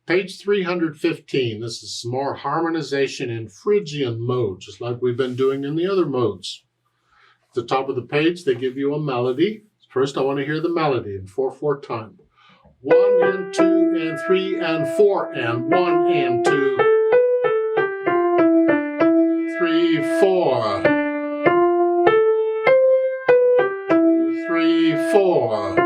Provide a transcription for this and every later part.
Page 315. This is some more harmonization in Phrygian mode, just like we've been doing in the other modes. At the top of the page, they give you a melody. First, I want to hear the melody in 4/4 time. 1 and 2 and 3 and 4 and 1 and 2, 3, 4, 3, 4.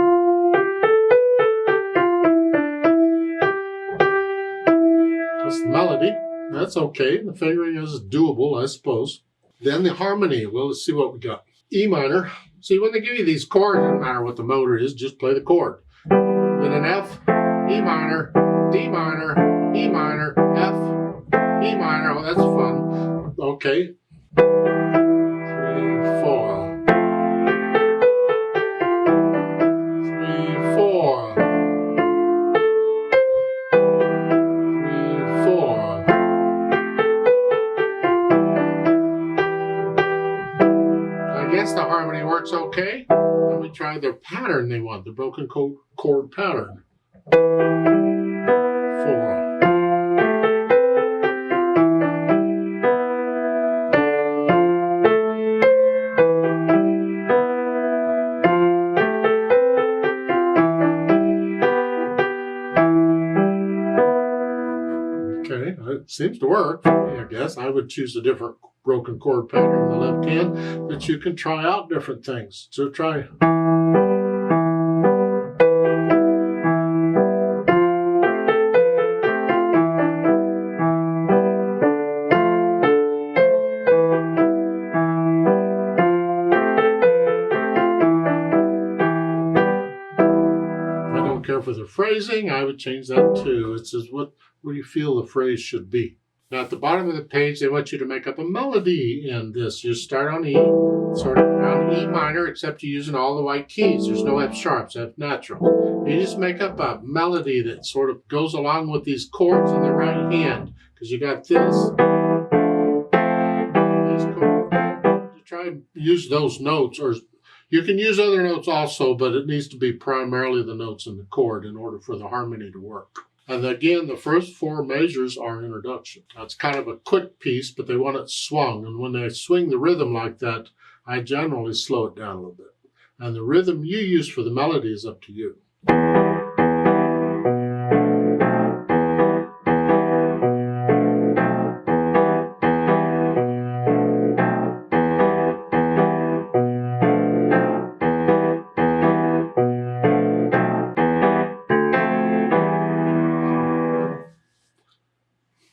That's the melody. That's okay. The fingering is doable, I suppose. Then the harmony. Well, let's see what we got. E minor. See, when they give you these chords, it doesn't matter what the motor is, just play the chord. Then an F, E minor, D minor, E minor, F, E minor. Oh, that's fun. Okay. 3, 4. 3, 4. 3, 4. I guess the harmony works okay. Then we try their pattern they want, the broken chord pattern. 4. Okay, it seems to work for me, I guess. I would choose a different broken chord pattern in the left hand, but you can try out different things. So try. I don't care for the phrasing. I would change that too. It says, what do you feel the phrase should be? Now at the bottom of the page, they want you to make up a melody in this. You start on E, sort of around E minor, except you're using all the white keys. There's no F sharps, F natural. You just make up a melody that sort of goes along with these chords in the right hand, because you got this. These chords. You try and use those notes, or you can use other notes also, but it needs to be primarily the notes in the chord in order for the harmony to work. And again, the first 4 measures are introduction. That's kind of a quick piece, but they want it swung. And when they swing the rhythm like that, I generally slow it down a little bit. And the rhythm you use for the melody is up to you.